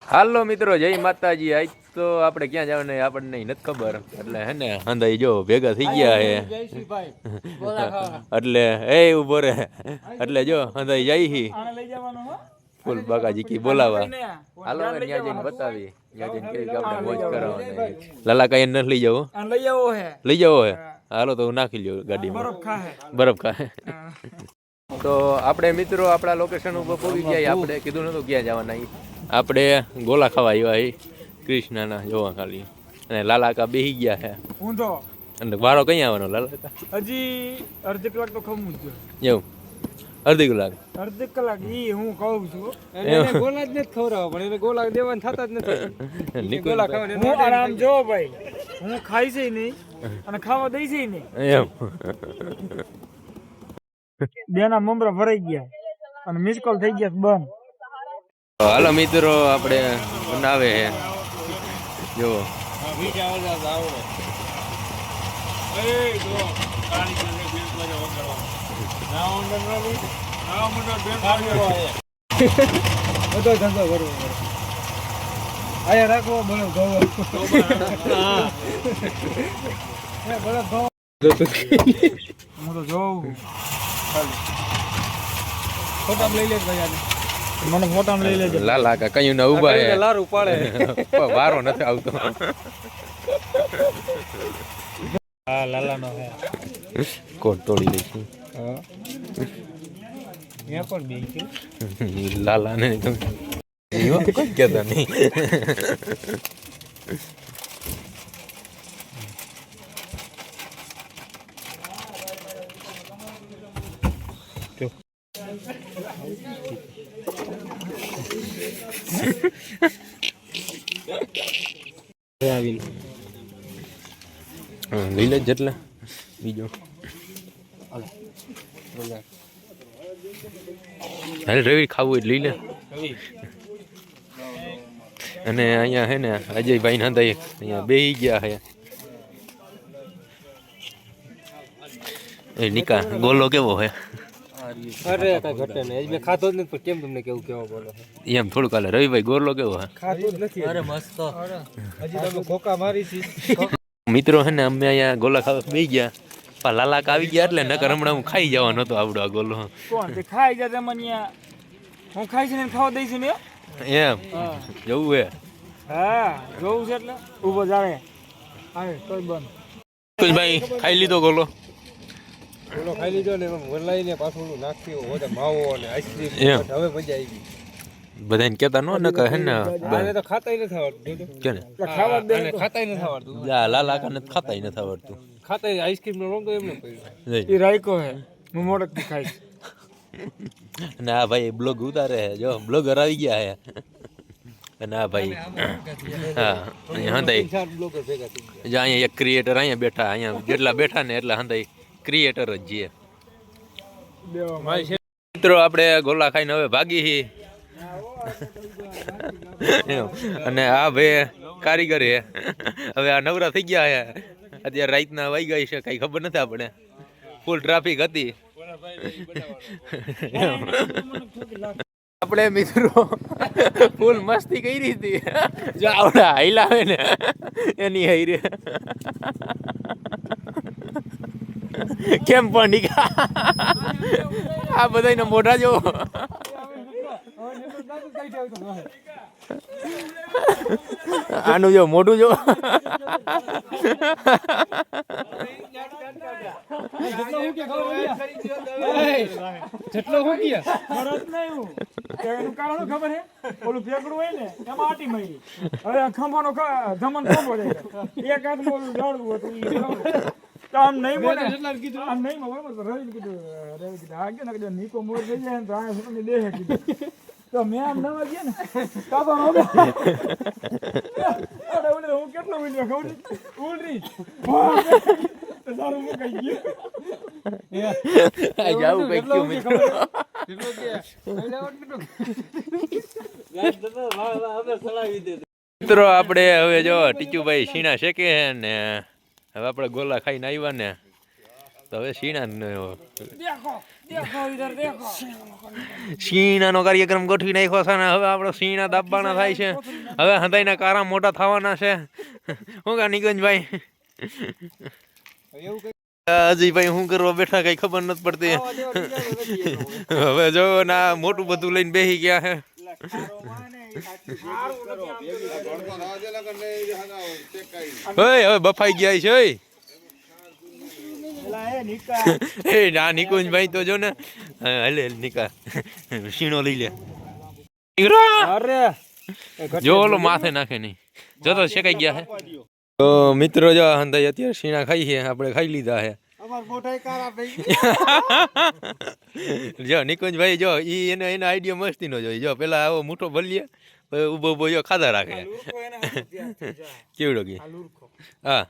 હાલો મિત્રો, જય માતાજી. આજ તો આપણે ક્યાં જવાના આપણને નથી ખબર, એટલે હે ને હંધાઈ જો ભેગા થઈ ગયા હે એટલે એ ઉભો રે એટલે જો હંધાઈ જાય હી ફૂલ બાકાજી કી બોલાવા. હાલો હવે ત્યાં જઈને બતાવી, ત્યાં જઈને કેવી આપણે મોજ કરાવવાની. લાલા કઈ નથી લઈ જવો, લઈ જવો હે. હાલો તો હું નાખી લ્યો ગાડીમાં, બરફ ખાય. તો આપણે મિત્રો આપણા લોકેશન ઉપર પહોંચી ગયા. આપણે કીધું નતું ક્યાં જવાના. આપણે ગોલા ખાવા આવ્યા કૃષ્ણના જોવા ખાલી, અને લાલાકા બેસી ગયા છે ઊંધો. અને વારો કઈ આવવાનો લાલાકા? હજી અડધી કલાક તો ખમું જ એવું. અડધી કલાક ઈ હું કહું છું એને ગોલા જ નથી ખવડાવવા, પણ એને ગોલા દેવાના થતા જ નથી. ગોલા ખાવા હું આરામ જો ભાઈ, હું ખાઈ છે નહીં અને ખાવા દઈ છે નહીં એમ. બેના મમરા ભરાઈ ગયા અને મિસ કોલ થઈ ગયા બંધ. હાલો મિત્રો, આપણે બનાવે હે જો બધો ધંધો કરવો આયા રાખવો. બળો ઘઉં હું તો જોઉં ફોટા લઈ લે ભાઈ, મને ફોટા લઈ લેજો. લાલા કા કયું ના ઉભા હે, લારું પાડે વારો નથી આવતો. હા લાલા નો હે, કોટ તોડી લેશું. હા યા પણ બે કે લાલા ને તો યો કોઈ કહેતા નહીં. લઈ લે જેટલા બીજો હાલ રવિ ખાવું એટલે લઈ લે. અને અહીંયા હે ને અજયભાઈ ના હતા અહીંયા બેસી ગયા હે. એ નિકા ગોલો કેવો હે? અરે કઈ ઘટે નહીં, મેં ખાતો જ નથી પણ કેમ તમને કેવું કેવો બોલો એમ થોડુંક હાલે. રવિભાઈ ગોરલો કેવો હે? ખાતો જ નથી. અરે મસ્ત, હજી તમે ખોકા મારી છે. મિત્રો હે ને અમે અહીંયા ગોલા ખાવા બેસી ગયા, પણ લાલાક આવી ગયા એટલે નકર હમણાં હું ખાઈ જવાનો હતો આવડો આ ગોલો. કોણ તે ખાઈ જાય મને? હું ખાઈ છે ને ખાવા દઈશ ને એમ જવું હે. હા જોવું છે એટલે ઉભો જાવે આવે તોય બંધ. ભાઈ ખાઈ લીધો ગોલો? ગોલો ખાઈ લીધો ને વલાઈને પાછું નાખ્યો હોતે માવો અને આઈસ્ક્રીમ. હવે મજા આવી ગઈ. બધાને કેતા નો ન કહે ને આને તો ખાતાય નથી આવડતું. કેને ખાવા દે ને ખાતાય નથી આવડતું. જા લાલા કાને ખાતાય નથી આવડતું. ખાતાય આઈસ્ક્રીમ નો રંગ એમને પડ્યો. ઈ રાઈકો હે, હું મોડક થી ખાઈશ. અને આ ભાઈ બ્લોગ ઉતારે હે, જો બ્લોગર આવી ગયા હે. અને આ ભાઈ હા અહીંયા હંધાઈ જો અહીંયા એક ક્રિએટર અહીંયા બેઠા, અહીંયા જેટલા બેઠા ને એટલા હંધાઈ ક્રિએટર જ છીએ. મિત્રો આપણે ગોલા ખાઈને હવે ભાગી. અને આ ભાઈ કારીગર હે. હવે આ નવરા થઈ ગયા હે, અત્યારે રાતના વાઈ ગઈ છે કઈ ખબર નથી આપણે. ફૂલ ટ્રાફિક હતી. આપણે મિત્રો ફૂલ મસ્તી કરી હતી. જો આવડા હાઈલાવે ને એની હાઈ કેમ પણ નીકળા આ બધાને મોઢા જો આનું જો મોઢું જો. જેટલો હું ગયા એનું કારણ ખબર હે? ઓલું ફેકડું હોય ને એમાં આટી મારી. હવે ખંભાનો ધમન ખંભો જાય, એક હાથમાં ઓલું ઝાડવું હતું તો આમ નહીં મળે, આમ નહીં મળે. રવિ કીધું આ કે ને નીકો મોર થઈ જાય ને તો આ તમને દેહે કીધું. તો મેં આમ નવા ગયા ને કાબા હું કેટલો વિડીયો ખબર ઉલરી સારું મુકાઈ ગયું. મિત્રો આપણે હવે જો ટીચુભાઈ શીણા શેકે ને હવે આપણે ગોલા ખાઈને આવ્યા ને તો હવે શીણા શીણાનો કાર્યક્રમ ગોઠવી નાખ્યો છે ને હવે આપણો શીણા દાબવાના થાય છે હવે હંધાઈના કારા મોટા થવાના છે શું કા નિકુંજભાઈ અજયભાઈ શું કરવા બેઠા કઈ ખબર નથી પડતી હવે જો ના મોટું બધું લઈને બેસી ગયા છે હવે બફાઈ ગયા છે એ ના નિકુંજભાઈ તો જો ને હલે નિકા શીણો લઈ લે જો ઓલો માથે નાખે નહીં જો તો શેકાઈ ગયા હે તો મિત્રો જો હંધાઈ અત્યારે શીણા ખાઈ છે આપણે ખાઈ લીધા છે જો નિકુંજભાઈ જો એનો આઈડિયા મસ્તી નો જોઈ જો પેલા આવો મોટો ભલીએ ઉભો ઉભો જો ખાધા રાખે કેવડો કે હા